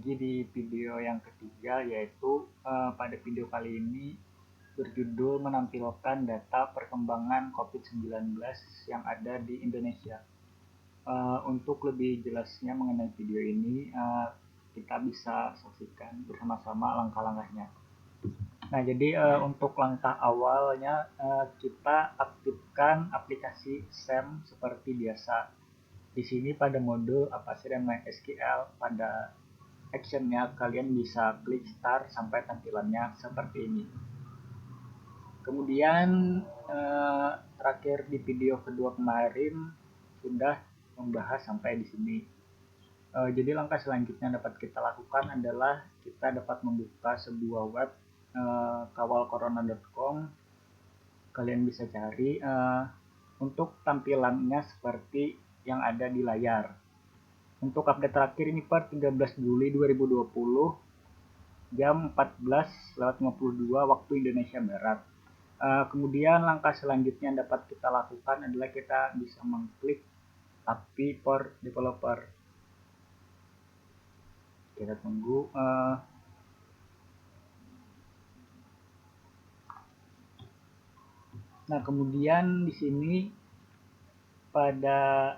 lagi di video yang ketiga, yaitu pada video kali ini berjudul menampilkan data perkembangan COVID-19 yang ada di Indonesia. Untuk lebih jelasnya mengenai video ini, kita bisa saksikan bersama-sama langkah-langkahnya. Nah, jadi untuk langkah awalnya kita aktifkan aplikasi SEM seperti biasa. Di sini pada mode Avast dan MySQL, pada actionnya kalian bisa klik start sampai tampilannya seperti ini. Kemudian terakhir di video kedua kemarin sudah membahas sampai di sini. Jadi langkah selanjutnya dapat kita lakukan adalah kita dapat membuka sebuah web kawalcorona.com. Kalian bisa cari untuk tampilannya seperti yang ada di layar. Untuk update terakhir ini per 13 Juli 2020 jam 14.52 waktu Indonesia Barat. Kemudian langkah selanjutnya dapat kita lakukan adalah kita bisa mengklik API for developer. Kita tunggu. Nah, kemudian di sini pada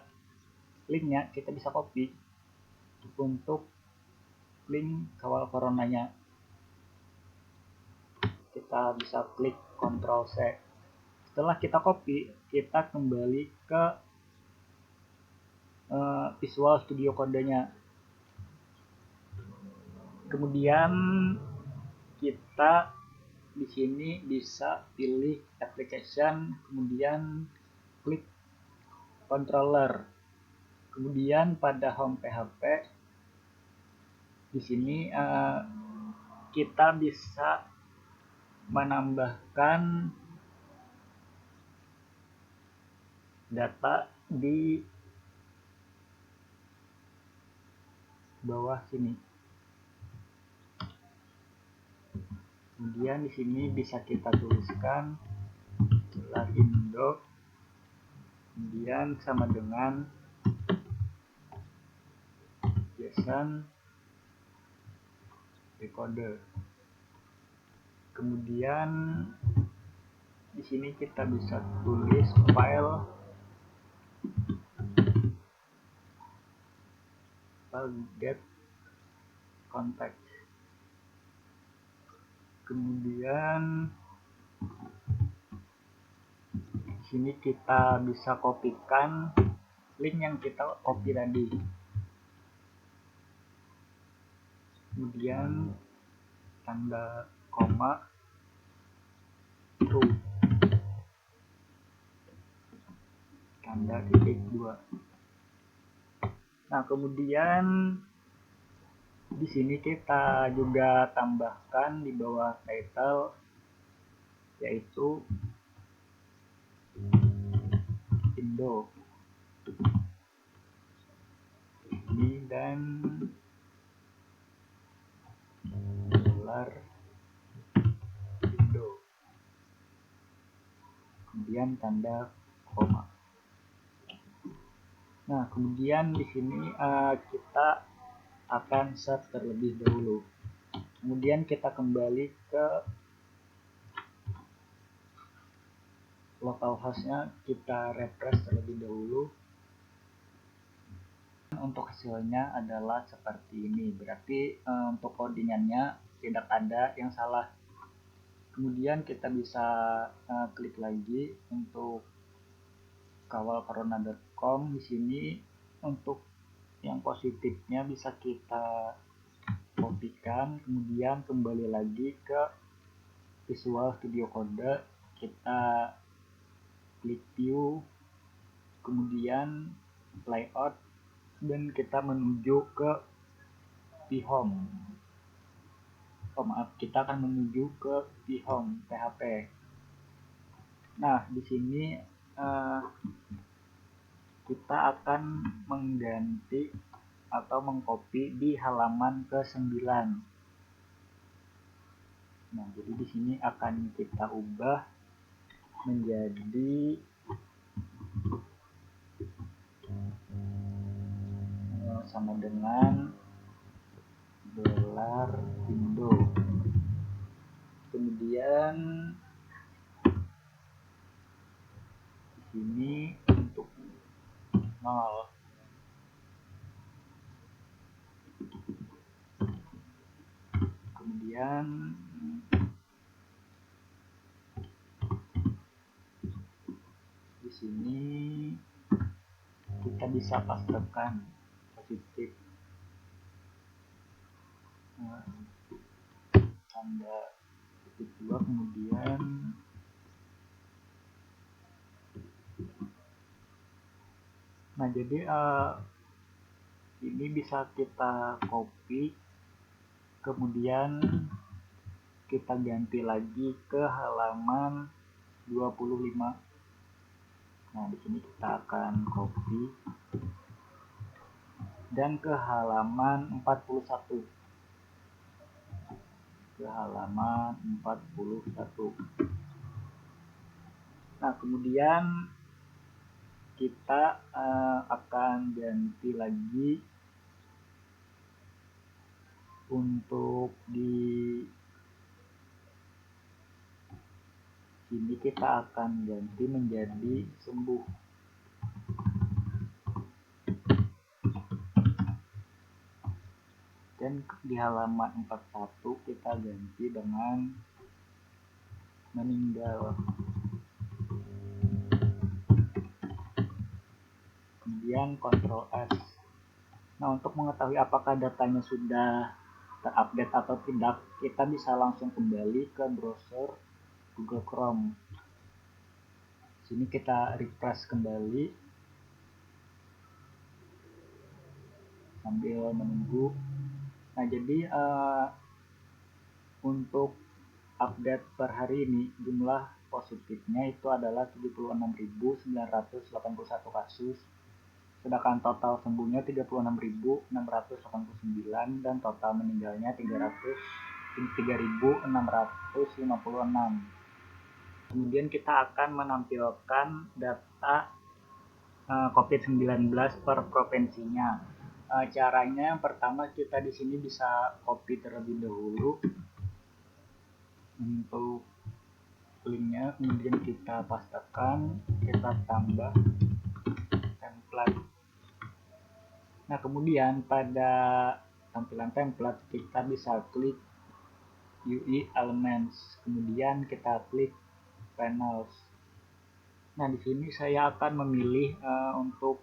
linknya kita bisa copy untuk link kawal coronanya. Kita bisa klik Ctrl C. Setelah kita copy, kita kembali ke Visual Studio Code-nya. Kemudian kita di sini bisa pilih application, kemudian klik controller. Kemudian pada home PHP di sini kita bisa menambahkan data di bawah sini. Kemudian di sini bisa kita tuliskan Indo, kemudian sama dengan JSON decoder. Kemudian di sini kita bisa tulis file get contact. Kemudian di sini kita bisa kopikan link yang kita copy tadi. Kemudian tanda koma true, tanda titik 2. Nah, kemudian di sini kita juga tambahkan di bawah title, yaitu Indo ini dan dolar Indo, kemudian tanda koma. Nah, kemudian di sini kita akan set terlebih dahulu. Kemudian kita kembali ke localhost-nya, kita refresh terlebih dahulu. Untuk hasilnya adalah seperti ini, berarti untuk codingannya tidak ada yang salah. Kemudian kita bisa klik lagi untuk kawalcorona.com. Di sini untuk yang positifnya bisa kita kopikan, kemudian kembali lagi ke Visual Studio Code, kita klik view, kemudian layout, dan kita menuju ke vHome. Kita akan menuju ke vHome PHP. Nah, di sini kita akan mengganti atau mengcopy di halaman ke-9. Nah, jadi di sini akan kita ubah menjadi sama dengan tampilan window. Kemudian di sini untuk 0. Kemudian di sini kita bisa pastekan positif, tanda titik 2. Kemudian jadi ini bisa kita copy, kemudian kita ganti lagi ke halaman 25. Nah, di sini kita akan copy dan ke halaman 41. Nah, kemudian kita akan ganti lagi untuk di sini kita akan ganti menjadi sembuh. Dan di halaman 41 kita ganti dengan meninggal. Kemudian Ctrl S. Nah, untuk mengetahui apakah datanya sudah terupdate atau tidak, kita bisa langsung kembali ke browser Google Chrome. Sini kita refresh kembali sambil menunggu. Nah, jadi untuk update per hari ini jumlah positifnya itu adalah 76.981 kasus, sedangkan total sembuhnya 36.689 dan total meninggalnya 3.656. Kemudian kita akan menampilkan data COVID-19 per provinsinya. Caranya yang pertama, kita di sini bisa copy terlebih dahulu untuk linknya, kemudian kita pastekan, kita tambah template. Nah, kemudian pada tampilan template kita bisa klik UI Elements, kemudian kita klik Panels. Nah, di sini saya akan memilih untuk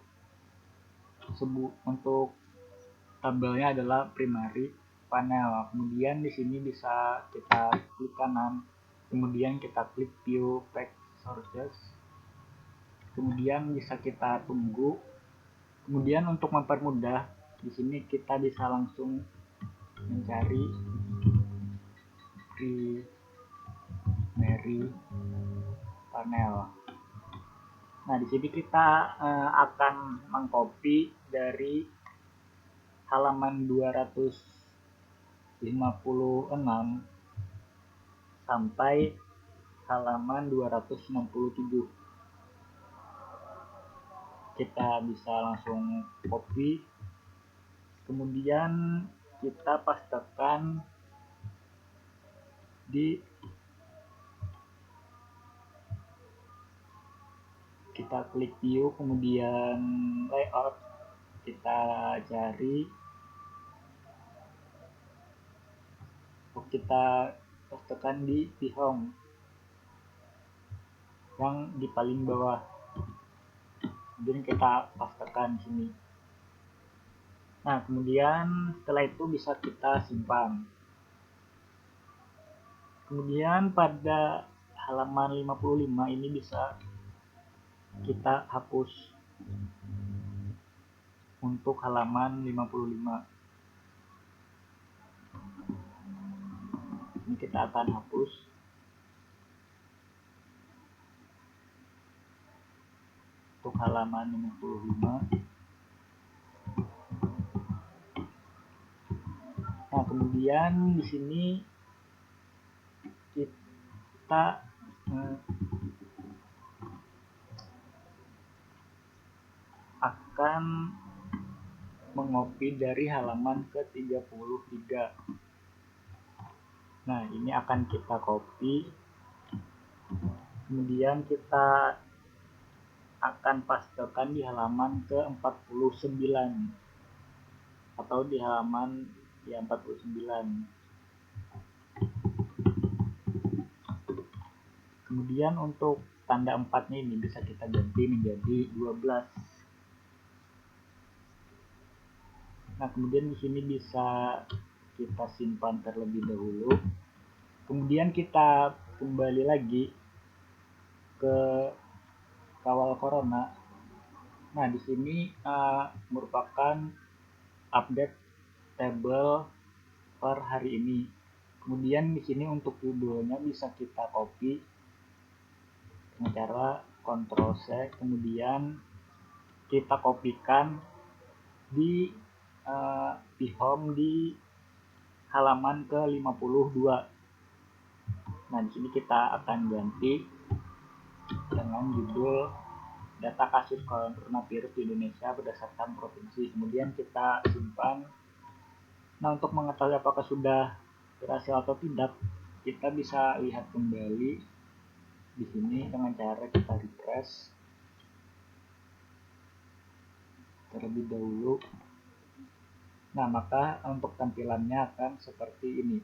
tabelnya adalah primary panel. Kemudian di sini bisa kita klik kanan, kemudian kita klik view page sources, kemudian bisa kita tunggu. Kemudian untuk mempermudah, di sini kita bisa langsung mencari primary panel. Nah, di sini kita akan mengcopy dari halaman 256 sampai halaman 267. Kita bisa langsung copy, kemudian kita pastekan di, kita klik view, kemudian layout, kita cari, kita pastekan di home yang di paling bawah, kemudian kita pastekan sini. Nah, kemudian setelah itu bisa kita simpan. Kemudian pada halaman 55 ini bisa kita hapus untuk halaman 55. Ini kita akan hapus. Untuk halaman 55. Nah, kemudian di sini kita akan mengopi dari halaman ke 33. Nah, ini akan kita copy, kemudian kita akan pastekan di halaman ke-49 atau di halaman 49. Kemudian untuk tanda 4-nya ini bisa kita ganti menjadi 12. Nah, kemudian di sini bisa kita simpan terlebih dahulu. Kemudian kita kembali lagi ke kawal corona. Nah, di sini merupakan update tabel per hari ini. Kemudian di sini untuk judulnya bisa kita copy dengan cara Ctrl C, kemudian kita kopikan di home di halaman ke-52. Nah, di sini kita akan ganti dengan judul data kasus coronavirus di Indonesia berdasarkan provinsi. Kemudian kita simpan. Nah, untuk mengetahui apakah sudah berhasil atau tidak, kita bisa lihat kembali di sini dengan cara kita refresh terlebih dahulu. Nah, maka untuk tampilannya akan seperti ini.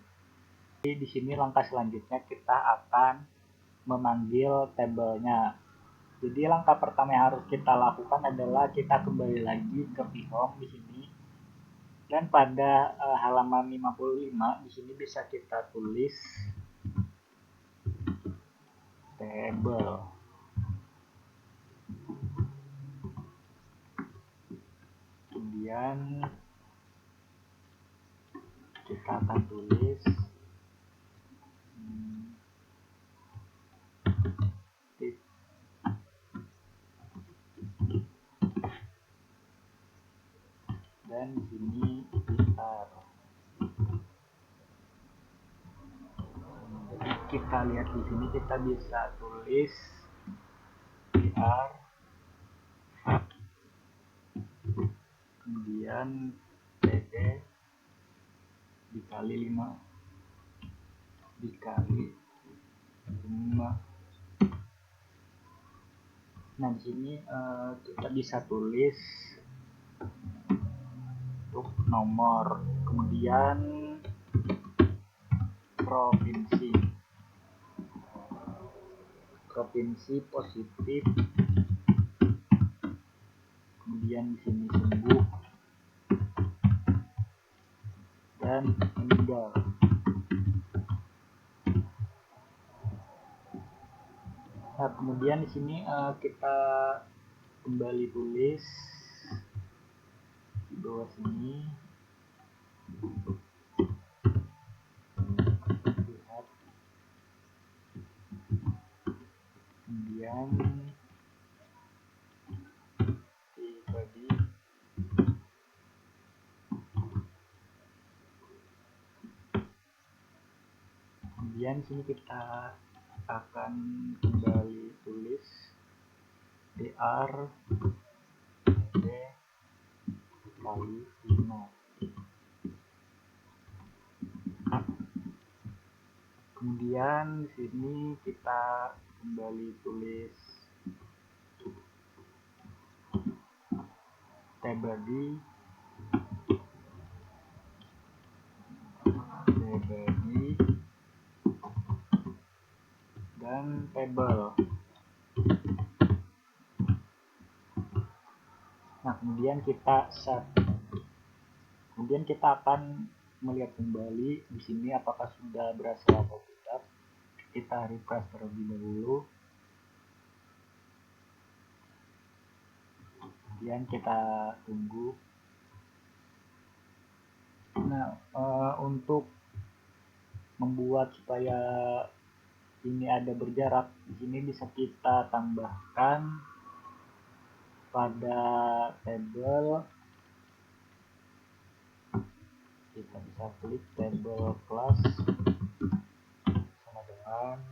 Di sini langkah selanjutnya kita akan memanggil tabelnya. Jadi langkah pertama yang harus kita lakukan adalah kita kembali lagi ke home di sini. Dan pada halaman 55 di sini bisa kita tulis table. Kemudian kita akan tulis dan di sini kita lihat di sini kita bisa tulis PR, kemudian PD dikali 5 dikali 5. Nah, di sini kita bisa tulis untuk nomor, kemudian provinsi positif, kemudian di sini sembuh dan meninggal. Nah, kemudian di sini kita kembali tulis di bawah sini. Lihat. Kemudian dibagi. Kemudian sini kita akan kembali tulis DR PD kali 5. Kemudian di sini kita kembali tulis tebadi dan table. Nah, kemudian kita set. Kemudian kita akan melihat kembali di sini apakah sudah berhasil atau tidak. Kita refresh terlebih dahulu. Kemudian kita tunggu. Nah, untuk membuat supaya ini ada berjarak, di sini bisa kita tambahkan pada table. Kita bisa klik table plus sama dengan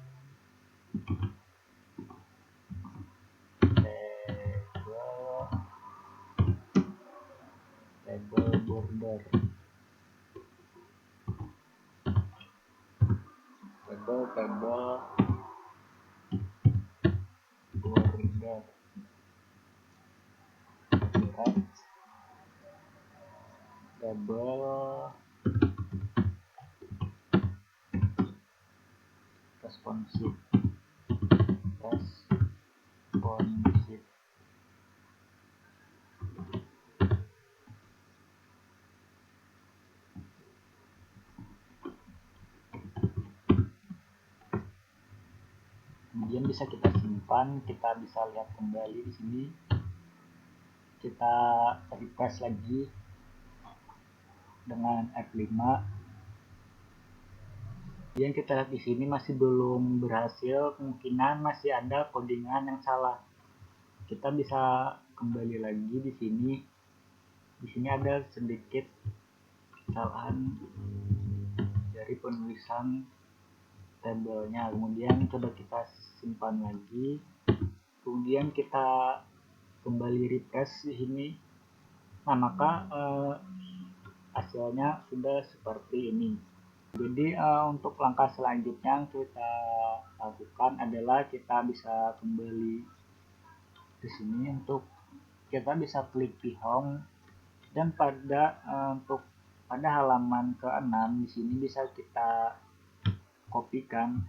table border. label table border right label responsive. Kemudian bisa kita simpan, kita bisa lihat kembali di sini. Kita refresh lagi dengan F5. Kemudian kita lihat di sini masih belum berhasil, kemungkinan masih ada codingan yang salah. Kita bisa kembali lagi di sini. Di sini ada sedikit kesalahan dari penulisan tabelnya. Kemudian coba kita simpan lagi. Kemudian kita kembali refresh di sini. Nah, maka hasilnya sudah seperti ini. Jadi untuk langkah selanjutnya yang kita lakukan adalah kita bisa kembali ke sini, untuk kita bisa klik di home, dan untuk pada halaman ke-6 di sini bisa kita kopikan.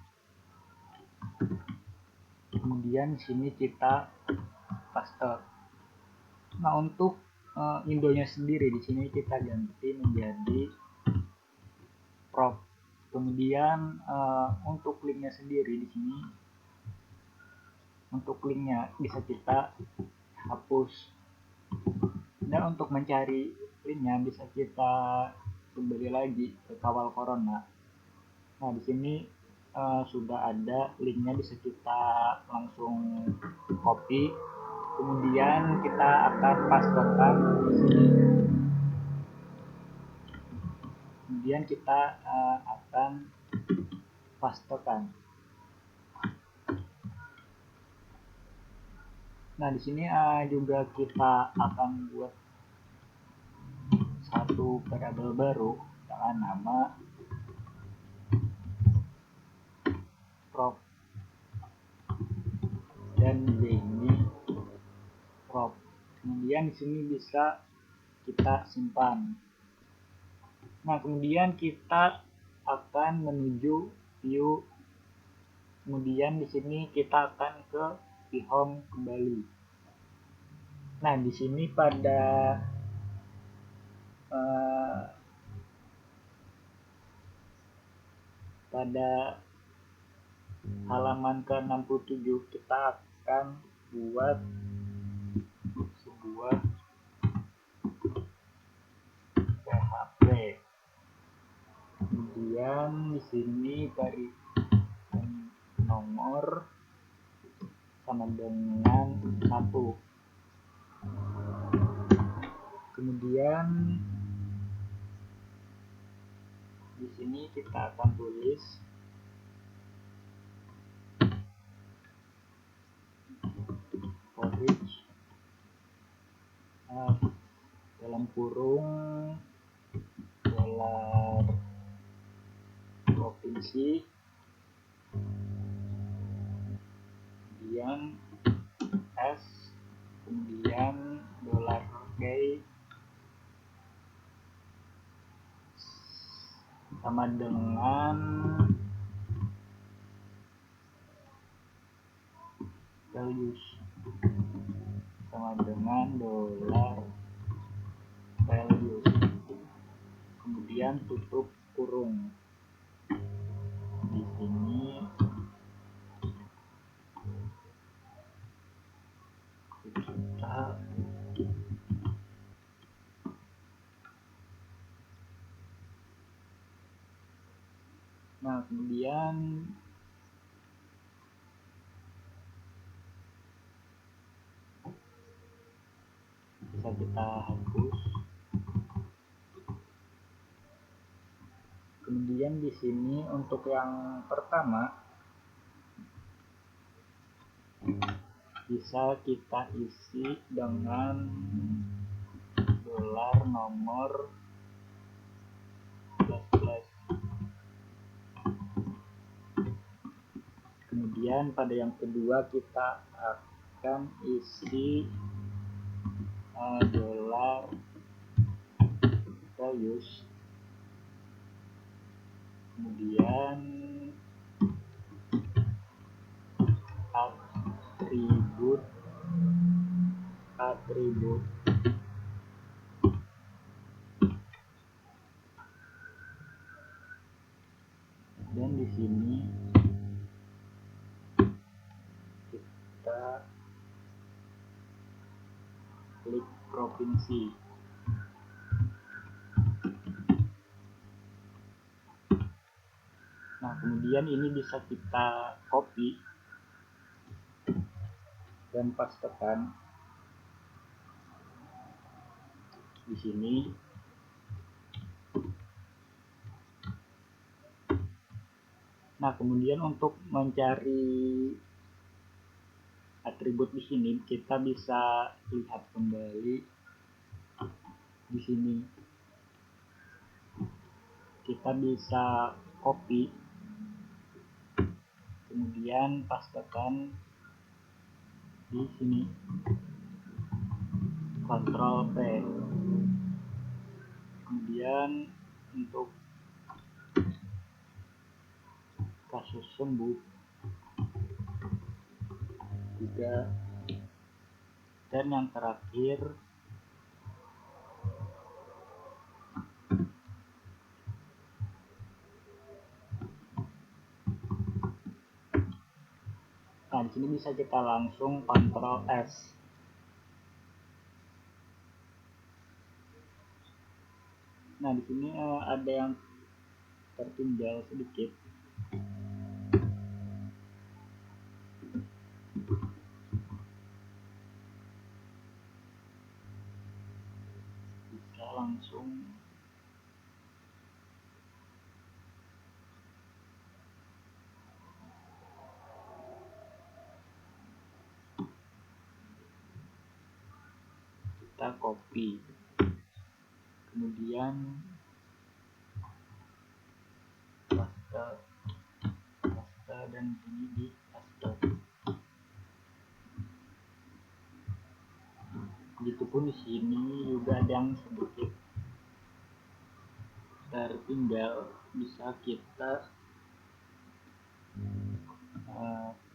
Kemudian di sini kita paste. Nah, untuk windownya sendiri di sini kita ganti menjadi prop. Kemudian untuk linknya sendiri di sini, untuk linknya bisa kita hapus. Dan untuk mencari linknya bisa kita kembali lagi ke kawal corona. Nah, di sini sudah ada linknya, bisa kita langsung copy. Kemudian kita akan pastekan di sini. Kemudian kita akan pastekan. Nah, di sini juga kita akan buat satu variabel baru dengan nama prop, dan ini prop. Kemudian di sini bisa kita simpan. Nah, kemudian kita akan menuju view. Kemudian di sini kita akan ke view home kembali. Nah, di sini pada halaman ke-67 kita akan buat sebuah PHP. Kemudian di sini dari nomor sama dengan 1. Kemudian di sini kita akan tulis for each dalam kurung dolar provinsi, kemudian S, kemudian dolar gay sama dengan values, sama dengan dolar values. Kemudian tutup kurung. Di sini kita kemudian bisa kita hapus. Kemudian di sini untuk yang pertama bisa kita isi dengan dolar nomor plus plus. Kemudian pada yang kedua kita akan isi dolar values, kemudian atribut dan di sini kita klik provinsi. Nah, kemudian ini bisa kita copy dan pastekan di sini. Nah, kemudian untuk mencari atribut di sini kita bisa lihat kembali di sini. Kita bisa copy, kemudian pastekan di sini, Ctrl P. Kemudian untuk kasus sembuh juga, dan yang terakhir nah, di sini bisa kita langsung Ctrl S. Nah, di sini ada yang tertinggal sedikit. Bisa langsung kita copy, kemudian paste dan ini di paste. Begitupun di sini juga ada yang sedikit tertinggal, bisa kita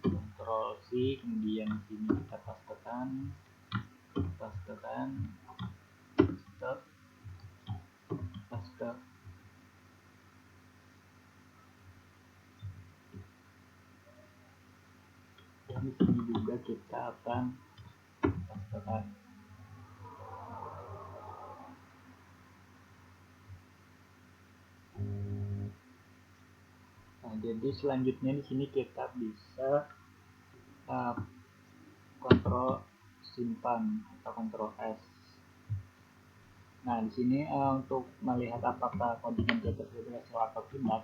Ctrl C, kemudian di sini kita pastekan, paste. Dan di sini juga kita akan pastekan. Nah, jadi selanjutnya di sini kita bisa kontrol simpan atau kontrol S. Nah, di sini untuk melihat apakah codingan kita sudah berhasil atau tidak,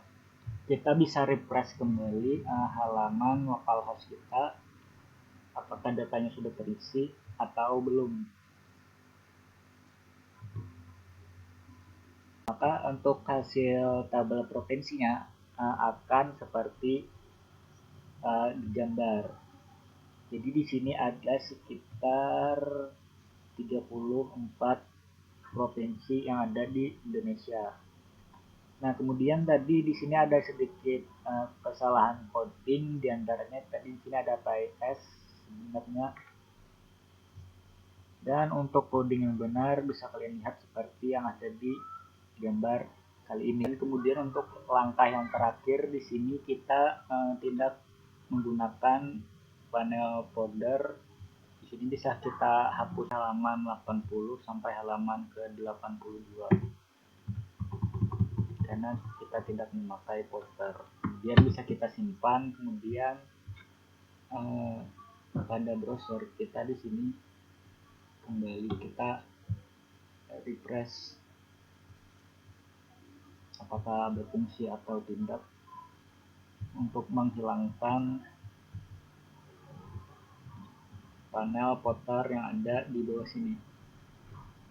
kita bisa refresh kembali halaman localhost kita, apakah datanya sudah terisi atau belum. Maka untuk hasil tabel provinsinya akan seperti digambar. Jadi di sini ada sekitar 34 provinsi yang ada di Indonesia. Nah, kemudian tadi di sini ada sedikit kesalahan coding, diantaranya tadi di sini ada PS sebenarnya. Dan untuk coding yang benar bisa kalian lihat seperti yang ada di gambar kali ini. Dan kemudian untuk langkah yang terakhir di sini kita tidak menggunakan panel folder. Di sini bisa kita hapus halaman 80 sampai halaman ke 82 karena kita tidak memakai folder. Kemudian bisa kita simpan, kemudian pada browser kita di sini kembali kita refresh apakah berfungsi atau tidak untuk menghilangkan panel folder yang ada di bawah sini.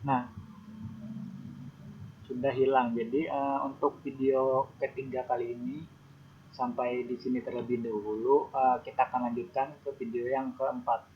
Nah, sudah hilang. Jadi untuk video ketiga kali ini sampai di sini terlebih dahulu. Kita akan lanjutkan ke video yang keempat.